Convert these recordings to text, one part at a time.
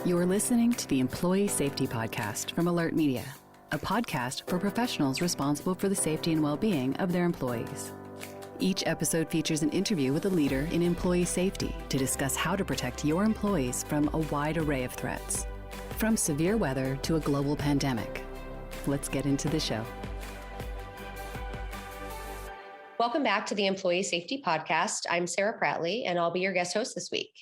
You're listening to the Employee Safety Podcast from Alert Media, a podcast for professionals responsible for the safety and well-being of their employees. Each episode features an interview with a leader in employee safety to discuss how to protect your employees from a wide array of threats, from severe weather to a global pandemic. Let's get into the show. Welcome back to the Employee Safety Podcast. I'm Sarah Prattley, and I'll be your guest host this week.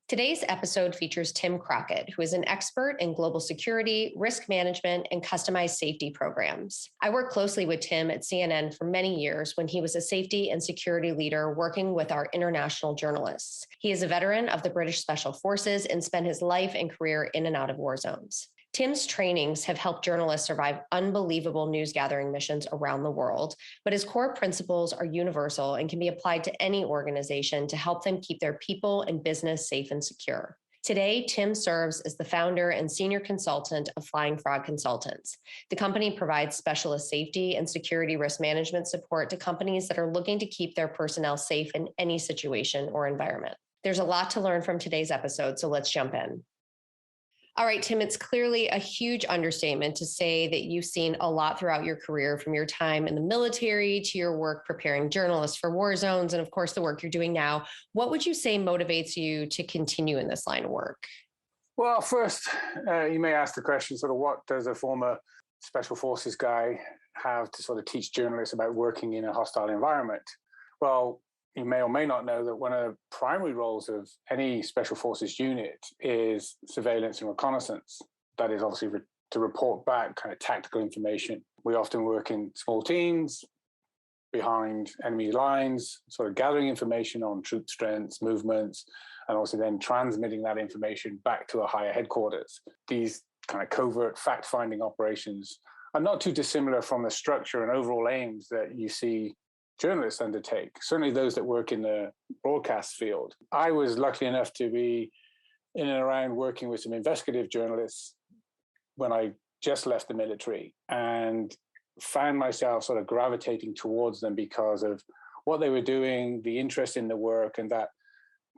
Today's episode features Tim Crockett, who is an expert in global security, risk management, and customized safety programs. I worked closely with Tim at CNN for many years when he was a safety and security leader working with our international journalists. He is a veteran of the British Special Forces and spent his life and career in and out of war zones. Tim's trainings have helped journalists survive unbelievable news gathering missions around the world, but his core principles are universal and can be applied to any organization to help them keep their people and business safe and secure. Today, Tim serves as the founder and senior consultant of Flying Frog Consultants. The company provides specialist safety and security risk management support to companies that are looking to keep their personnel safe in any situation or environment. There's a lot to learn from today's episode, so let's jump in. All right, Tim, it's clearly a huge understatement to say that you've seen a lot throughout your career, from your time in the military to your work preparing journalists for war zones, and of course, the work you're doing now. What would you say motivates you to continue in this line of work? Well, first, you may ask the question, sort of, what does a former Special Forces guy have to sort of teach journalists about working in a hostile environment? Well, you may or may not know that one of the primary roles of any Special Forces unit is surveillance and reconnaissance. That is obviously to report back kind of tactical information. We often work in small teams behind enemy lines, sort of gathering information on troop strengths, movements, and also then transmitting that information back to a higher headquarters. These kind of covert fact-finding operations are not too dissimilar from the structure and overall aims that you see journalists undertake, certainly those that work in the broadcast field. I was lucky enough to be in and around working with some investigative journalists when I just left the military, and found myself sort of gravitating towards them because of what they were doing, the interest in the work, and that,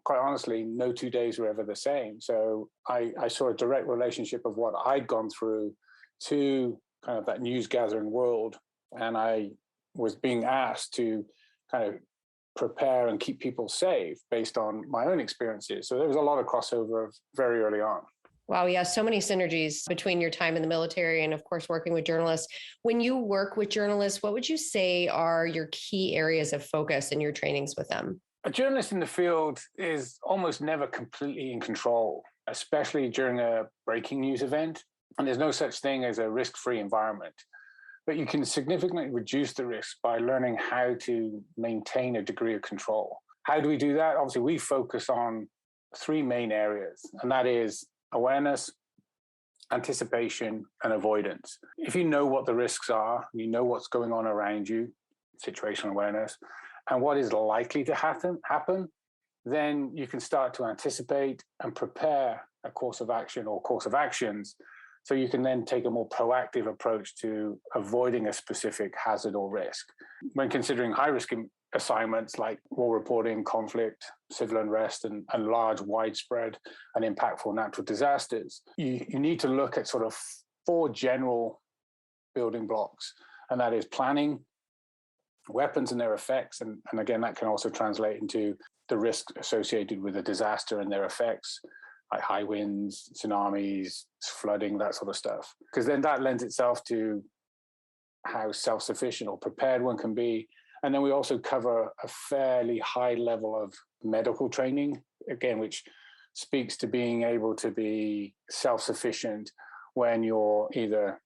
quite honestly, no 2 days were ever the same. So I saw a direct relationship of what I'd gone through to kind of that news gathering world, and I was being asked to kind of prepare and keep people safe based on my own experiences. So there was a lot of crossover very early on. Wow, yeah, so many synergies between your time in the military and, of course, working with journalists. When you work with journalists, what would you say are your key areas of focus in your trainings with them? A journalist in the field is almost never completely in control, especially during a breaking news event. And there's no such thing as a risk-free environment. But you can significantly reduce the risk by learning how to maintain a degree of control. How do we do that? Obviously, we focus on three main areas, and that is awareness, anticipation, and avoidance. If you know what the risks are, you know what's going on around you, situational awareness, and what is likely to happen, then you can start to anticipate and prepare a course of action or course of actions, so you can then take a more proactive approach to avoiding a specific hazard or risk. When considering high-risk assignments like war reporting, conflict, civil unrest, and large, widespread and impactful natural disasters, you need to look at sort of four general building blocks, and that is planning, weapons and their effects, and again, that can also translate into the risk associated with a disaster and their effects, like high winds, tsunamis, flooding, that sort of stuff. Because then that lends itself to how self-sufficient or prepared one can be. And then we also cover a fairly high level of medical training, again, which speaks to being able to be self-sufficient when you're either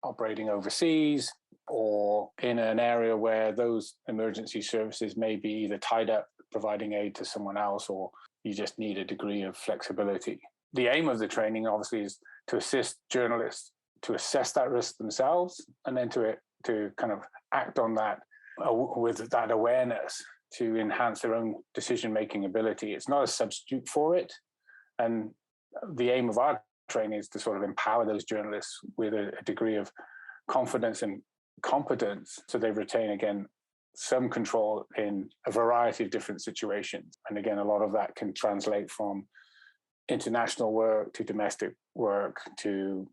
operating overseas or in an area where those emergency services may be either tied up providing aid to someone else, or you just need a degree of flexibility. The aim of the training, obviously, is to assist journalists to assess that risk themselves, and then to kind of act on that with that awareness to enhance their own decision-making ability. It's not a substitute for it. And the aim of our training is to sort of empower those journalists with a degree of confidence and competence so they retain, again, some control in a variety of different situations. And again, a lot of that can translate from international work to domestic work to,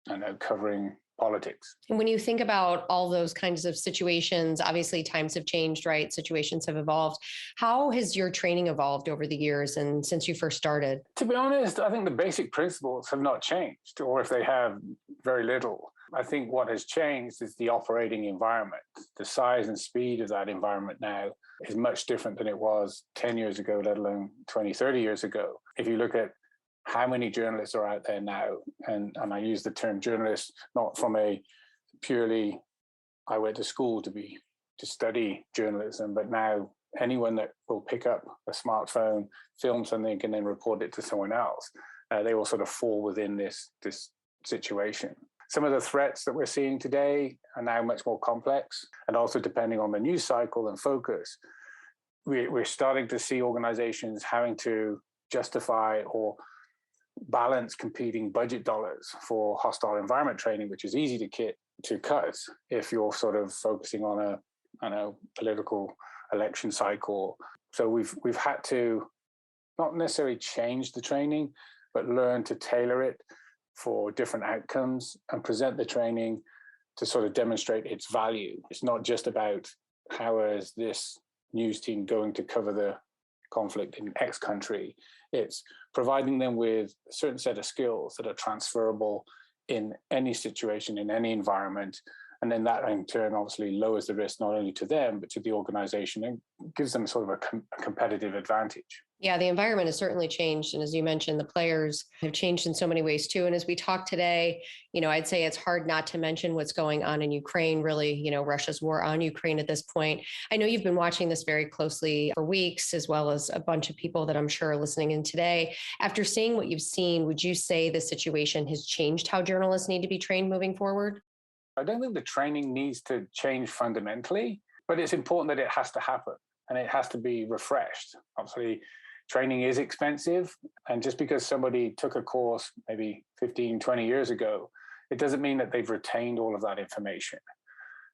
I don't know, covering politics. And when you think about all those kinds of situations, obviously times have changed, right? Situations have evolved. How has your training evolved over the years and since you first started? To be honest, I think the basic principles have not changed, or if they have, very little. I think what has changed is the operating environment. The size and speed of that environment now is much different than it was 10 years ago, let alone 20, 30 years ago. If you look at how many journalists are out there now, and I use the term journalist not from a purely, I went to school to study journalism, but now anyone that will pick up a smartphone, film something, and then report it to someone else, they will sort of fall within this situation. Some of the threats that we're seeing today are now much more complex, and also depending on the news cycle and focus, we're starting to see organizations having to justify or balance competing budget dollars for hostile environment training, which is easy to cut if you're sort of focusing on a political election cycle. So we've had to not necessarily change the training, but learn to tailor it for different outcomes and present the training to sort of demonstrate its value. It's not just about how is this news team going to cover the conflict in X country. It's providing them with a certain set of skills that are transferable in any situation, in any environment. And then that in turn obviously lowers the risk not only to them, but to the organization and gives them sort of a competitive advantage. Yeah, the environment has certainly changed. And as you mentioned, the players have changed in so many ways too. And as we talk today, I'd say it's hard not to mention what's going on in Ukraine, really, Russia's war on Ukraine at this point. I know you've been watching this very closely for weeks, as well as a bunch of people that I'm sure are listening in today. After seeing what you've seen, would you say the situation has changed how journalists need to be trained moving forward? I don't think the training needs to change fundamentally, but it's important that it has to happen and it has to be refreshed. Obviously, training is expensive. And just because somebody took a course maybe 15, 20 years ago, it doesn't mean that they've retained all of that information.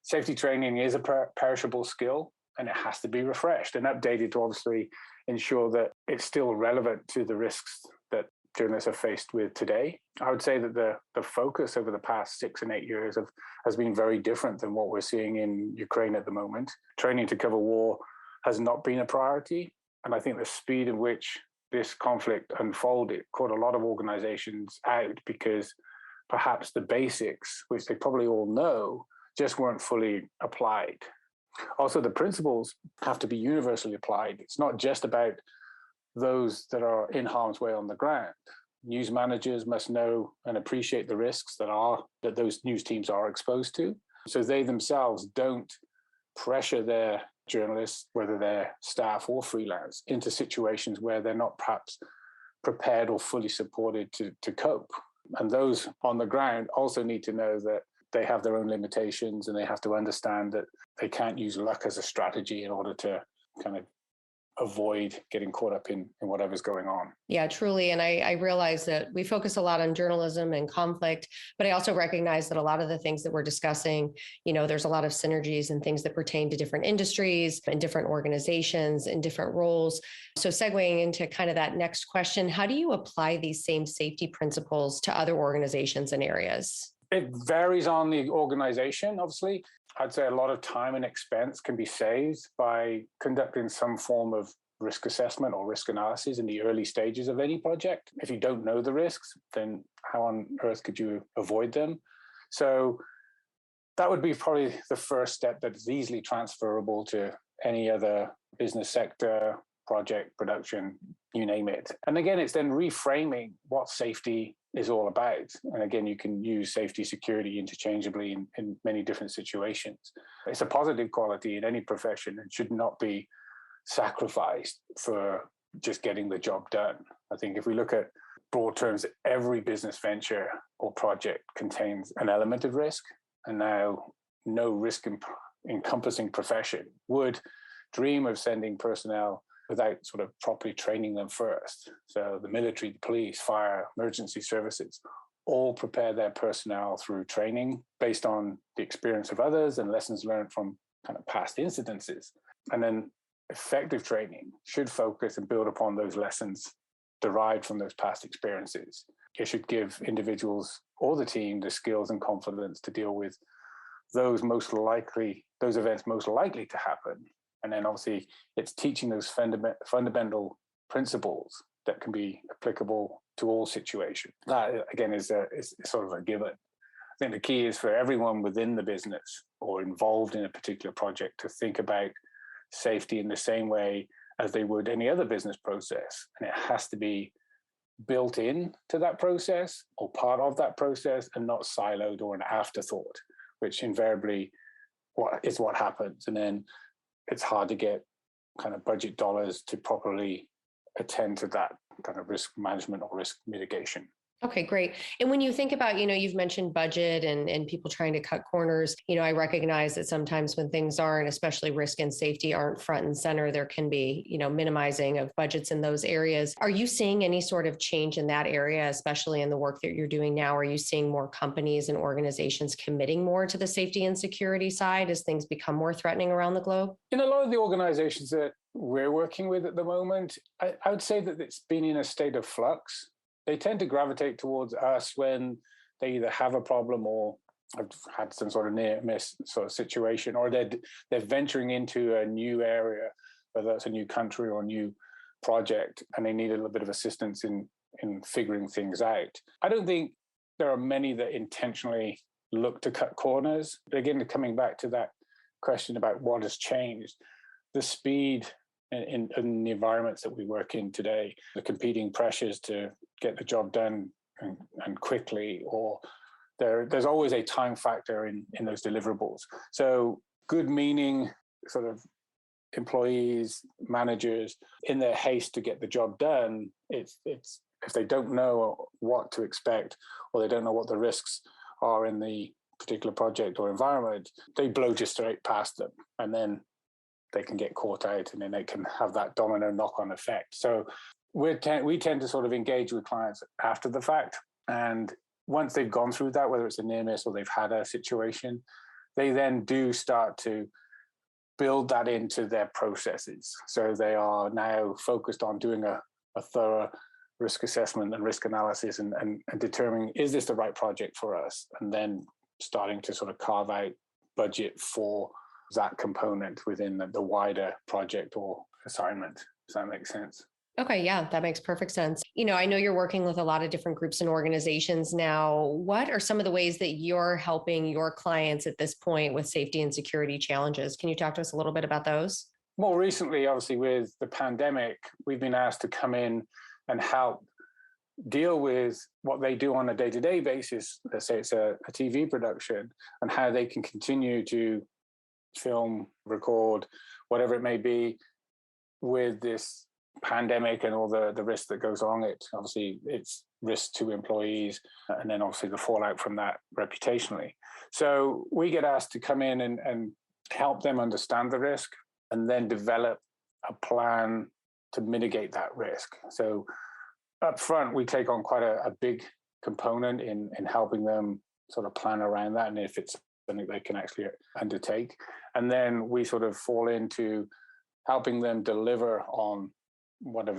Safety training is a perishable skill and it has to be refreshed and updated to obviously ensure that it's still relevant to the risks that journalists are faced with today. I would say that the focus over the past 6 and 8 years has been very different than what we're seeing in Ukraine at the moment. Training to cover war has not been a priority. And I think the speed at which this conflict unfolded caught a lot of organizations out because perhaps the basics, which they probably all know, just weren't fully applied. Also, the principles have to be universally applied. It's not just about those that are in harm's way on the ground. News managers must know and appreciate the risks that those news teams are exposed to, so they themselves don't pressure their journalists, whether they're staff or freelance, into situations where they're not perhaps prepared or fully supported to cope. And those on the ground also need to know that they have their own limitations and they have to understand that they can't use luck as a strategy in order to kind of avoid getting caught up in whatever's going on. Yeah, truly. And I realize that we focus a lot on journalism and conflict, but I also recognize that a lot of the things that we're discussing, there's a lot of synergies and things that pertain to different industries and different organizations and different roles. So segueing into kind of that next question, how do you apply these same safety principles to other organizations and areas? It varies on the organization, obviously. I'd say a lot of time and expense can be saved by conducting some form of risk assessment or risk analysis in the early stages of any project. If you don't know the risks, then how on earth could you avoid them? So that would be probably the first step that is easily transferable to any other business sector, project, production, you name it. And again, it's then reframing what safety is all about. And again, you can use safety security interchangeably in many different situations. It's a positive quality in any profession and should not be sacrificed for just getting the job done. I think if we look at broad terms, every business venture or project contains an element of risk. And now no risk encompassing profession would dream of sending personnel without sort of properly training them first. So the military, the police, fire, emergency services all prepare their personnel through training based on the experience of others and lessons learned from kind of past incidences. And then effective training should focus and build upon those lessons derived from those past experiences. It should give individuals or the team the skills and confidence to deal with those events most likely to happen. And then obviously it's teaching those fundamental principles that can be applicable to all situations. That again is sort of a given. I think the key is for everyone within the business or involved in a particular project to think about safety in the same way as they would any other business process. And it has to be built in to that process or part of that process and not siloed or an afterthought, which invariably is what happens. And then it's hard to get kind of budget dollars to properly attend to that kind of risk management or risk mitigation. Okay, great. And when you think about, you've mentioned budget and people trying to cut corners, I recognize that sometimes when things aren't, especially risk and safety aren't front and center, there can be, minimizing of budgets in those areas. Are you seeing any sort of change in that area, especially in the work that you're doing now? Are you seeing more companies and organizations committing more to the safety and security side as things become more threatening around the globe? In a lot of the organizations that we're working with at the moment, I would say that it's been in a state of flux. They tend to gravitate towards us when they either have a problem or have had some sort of near miss sort of situation, or they're venturing into a new area, whether that's a new country or a new project, and they need a little bit of assistance in figuring things out. I don't think there are many that intentionally look to cut corners. But again, coming back to that question about what has changed, the speed in the environments that we work in today, the competing pressures to get the job done and quickly, or there's always a time factor in those deliverables. So good meaning sort of employees, managers, in their haste to get the job done, it's if they don't know what to expect or they don't know what the risks are in the particular project or environment, they blow just straight past them, and then they can get caught out, and then they can have that domino knock-on effect. So we tend to sort of engage with clients after the fact. And once they've gone through that, whether it's a near miss or they've had a situation, they then do start to build that into their processes. So they are now focused on doing a thorough risk assessment and risk analysis and determining, is this the right project for us? And then starting to sort of carve out budget for that component within the wider project or assignment. Does that make sense? Okay, yeah, that makes perfect sense. I know you're working with a lot of different groups and organizations now. What are some of the ways that you're helping your clients at this point with safety and security challenges? Can you talk to us a little bit about those? More recently, obviously, with the pandemic, we've been asked to come in and help deal with what they do on a day-to-day basis. Let's say it's a TV production, and how they can continue to film, record, whatever it may be, with this pandemic and all the risk that goes along it. Obviously, it's risk to employees, and then obviously the fallout from that reputationally. So we get asked to come in and help them understand the risk and then develop a plan to mitigate that risk. So up front, we take on quite a big component in helping them sort of plan around that, and if it's something they can actually undertake. And then we sort of fall into helping them deliver on what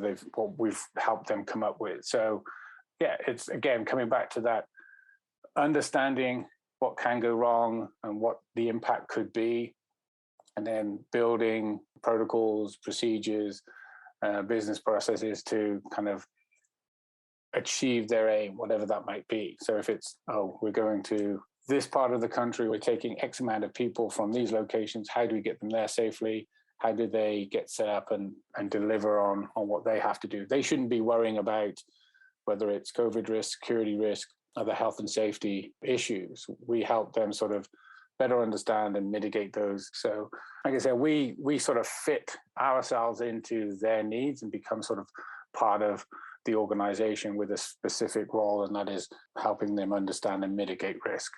we've helped them come up with. So yeah, it's again coming back to that understanding what can go wrong and what the impact could be, and then building protocols, procedures, business processes to kind of achieve their aim, whatever that might be. So if it's, we're going to this part of the country, we're taking X amount of people from these locations, how do we get them there safely? How do they get set up and deliver on what they have to do? They shouldn't be worrying about whether it's COVID risk, security risk, other health and safety issues. We help them sort of better understand and mitigate those. So like I said, we sort of fit ourselves into their needs and become sort of part of the organization with a specific role, and that is helping them understand and mitigate risk.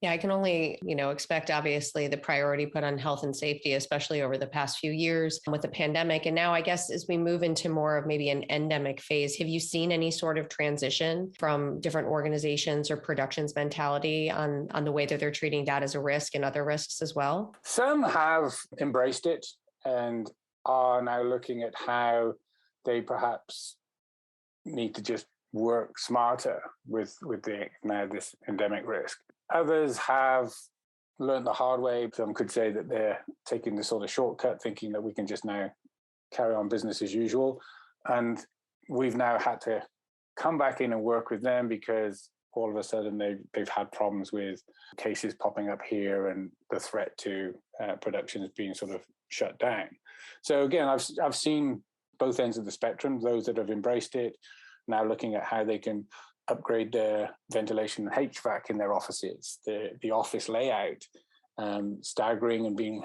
Yeah, I can only, expect obviously the priority put on health and safety, especially over the past few years with the pandemic. And now I guess as we move into more of maybe an endemic phase, have you seen any sort of transition from different organizations or productions mentality on the way that they're treating that as a risk and other risks as well? Some have embraced it and are now looking at how they perhaps need to just work smarter with this endemic risk. Others have learned the hard way. Some could say that they're taking the sort of shortcut, thinking that we can just now carry on business as usual. And we've now had to come back in and work with them because all of a sudden they've had problems with cases popping up here and the threat to production is being sort of shut down. So again, I've seen both ends of the spectrum, those that have embraced it, now looking at how they can upgrade their ventilation and HVAC in their offices, the office layout, staggering and being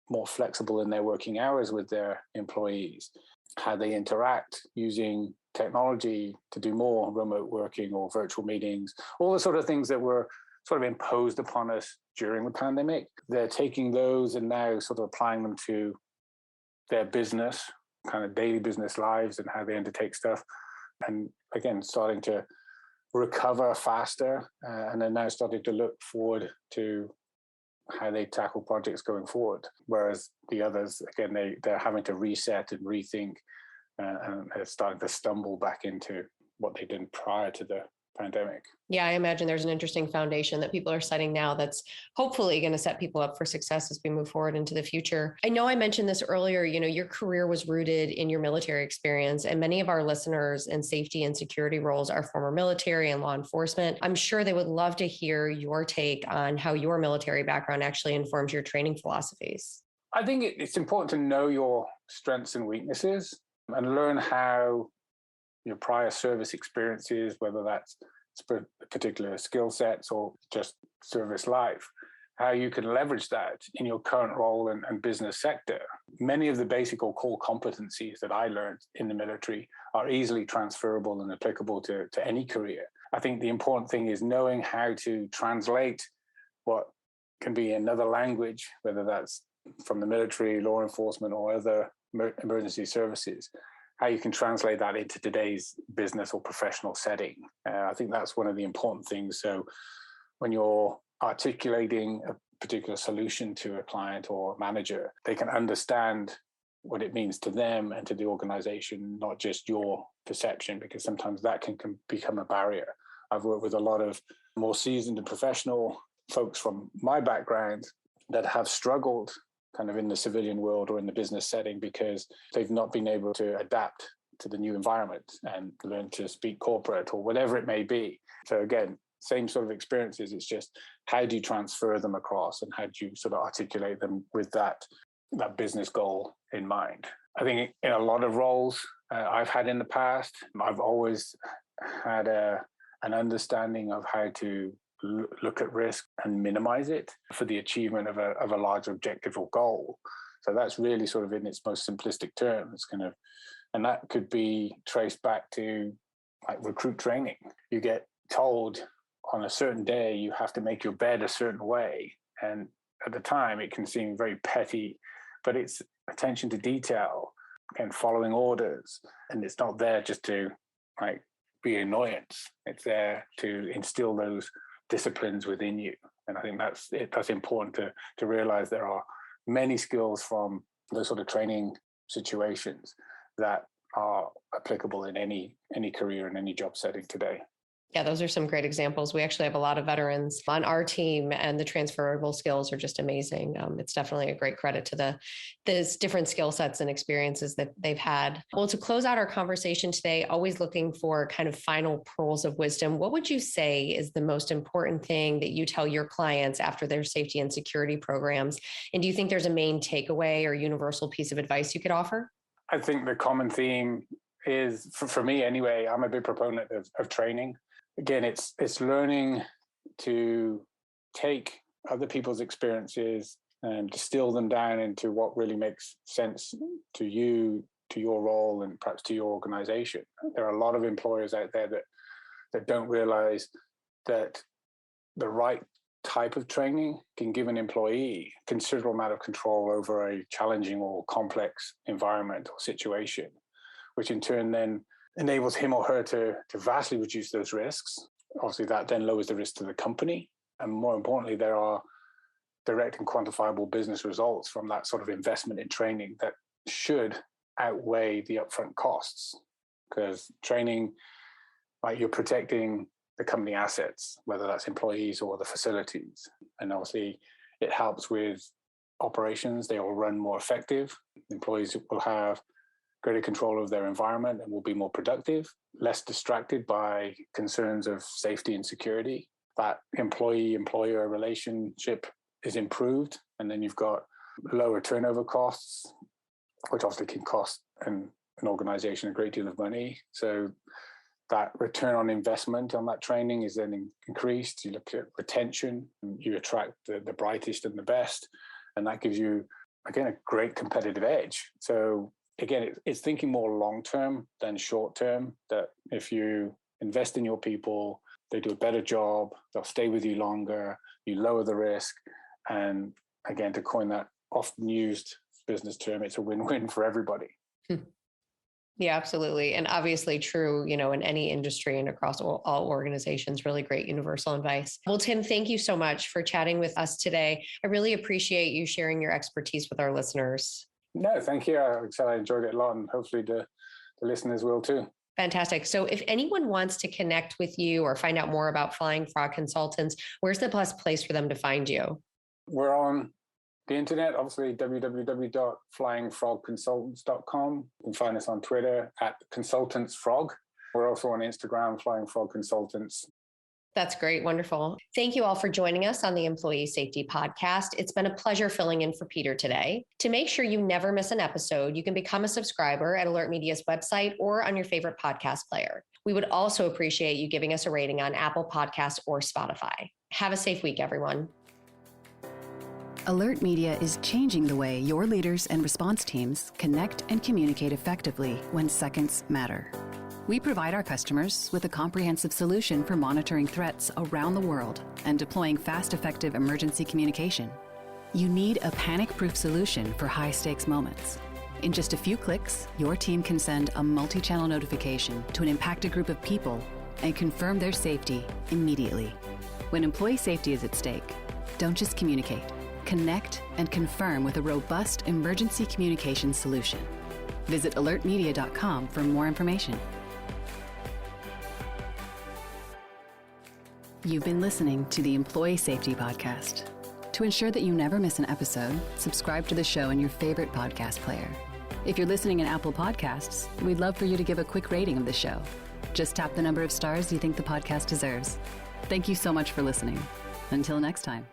more flexible in their working hours with their employees, how they interact using technology to do more remote working or virtual meetings, all the sort of things that were sort of imposed upon us during the pandemic. They're taking those and now sort of applying them to their business, kind of daily business lives and how they undertake stuff. And again, starting to recover faster, and then now starting to look forward to how they tackle projects going forward. Whereas the others, again, they're having to reset and rethink, and they're starting to stumble back into what they did prior to the pandemic. Yeah, I imagine there's an interesting foundation that people are setting now that's hopefully going to set people up for success as we move forward into the future. I know I mentioned this earlier, your career was rooted in your military experience, and many of our listeners in safety and security roles are former military and law enforcement. I'm sure they would love to hear your take on how your military background actually informs your training philosophies. I think it's important to know your strengths and weaknesses and learn how your prior service experiences, whether that's particular skill sets or just service life, how you can leverage that in your current role and business sector. Many of the basic or core competencies that I learned in the military are easily transferable and applicable to any career. I think the important thing is knowing how to translate what can be another language, whether that's from the military, law enforcement, or other emergency services, how you can translate that into today's business or professional setting. I think that's one of the important things. So when you're articulating a particular solution to a client or manager, they can understand what it means to them and to the organization, not just your perception, because sometimes that can become a barrier. I've worked with a lot of more seasoned and professional folks from my background that have struggled kind of in the civilian world or in the business setting because they've not been able to adapt to the new environment and learn to speak corporate or whatever it may be. So again, same sort of experiences. It's just how do you transfer them across and how do you sort of articulate them with that business goal in mind? I think in a lot of roles I've had in the past, I've always had an understanding of how to look at risk and minimize it for the achievement of a larger objective or goal. So that's really sort of in its most simplistic terms, and that could be traced back to like recruit training. You get told on a certain day you have to make your bed a certain way, and at the time it can seem very petty, but it's attention to detail and following orders, and it's not there just to like be annoyance. It's there to instill those disciplines within you. And I think that's important to realize there are many skills from those sort of training situations that are applicable in any career and any job setting today. Yeah, those are some great examples. We actually have a lot of veterans on our team, and the transferable skills are just amazing. It's definitely a great credit to the different skill sets and experiences that they've had. Well, to close out our conversation today, always looking for kind of final pearls of wisdom. What would you say is the most important thing that you tell your clients after their safety and security programs? And do you think there's a main takeaway or universal piece of advice you could offer? I think the common theme is, for me anyway, I'm a big proponent of training. Again, it's learning to take other people's experiences and distill them down into what really makes sense to you, to your role, and perhaps to your organization. There are a lot of employers out there that don't realize that the right type of training can give an employee a considerable amount of control over a challenging or complex environment or situation, which in turn then enables him or her to vastly reduce those risks. Obviously, that then lowers the risk to the company. And more importantly, there are direct and quantifiable business results from that sort of investment in training that should outweigh the upfront costs. because training, like, you're protecting the company assets, whether that's employees or the facilities. And obviously it helps with operations. They will run more effective. Employees will have greater control of their environment and will be more productive, less distracted by concerns of safety and security. That employee-employer relationship is improved. And then you've got lower turnover costs, which obviously can cost an organization a great deal of money. So that return on investment on that training is then increased. You look at retention, and you attract the brightest and the best. And that gives you, again, a great competitive edge. So again, it's thinking more long-term than short-term, that if you invest in your people, they do a better job, they'll stay with you longer, you lower the risk. And again, to coin that often used business term, it's a win-win for everybody. Yeah, absolutely. And obviously true, in any industry and across all organizations, really great universal advice. Well, Tim, thank you so much for chatting with us today. I really appreciate you sharing your expertise with our listeners. No, thank you. I enjoyed it a lot, and hopefully the listeners will too. Fantastic. So if anyone wants to connect with you or find out more about Flying Frog Consultants, where's the best place for them to find you? We're on the internet, obviously, www.flyingfrogconsultants.com. You can find us on Twitter @consultantsfrog. We're also on Instagram, Flying Frog Consultants. That's great. Wonderful. Thank you all for joining us on the Employee Safety Podcast. It's been a pleasure filling in for Peter today. To make sure you never miss an episode, you can become a subscriber at Alert Media's website or on your favorite podcast player. We would also appreciate you giving us a rating on Apple Podcasts or Spotify. Have a safe week, everyone. Alert Media is changing the way your leaders and response teams connect and communicate effectively when seconds matter. We provide our customers with a comprehensive solution for monitoring threats around the world and deploying fast, effective emergency communication. You need a panic-proof solution for high-stakes moments. In just a few clicks, your team can send a multi-channel notification to an impacted group of people and confirm their safety immediately. When employee safety is at stake, don't just communicate. Connect and confirm with a robust emergency communications solution. Visit alertmedia.com for more information. You've been listening to the Employee Safety Podcast. To ensure that you never miss an episode, subscribe to the show in your favorite podcast player. If you're listening in Apple Podcasts, we'd love for you to give a quick rating of the show. Just tap the number of stars you think the podcast deserves. Thank you so much for listening. Until next time.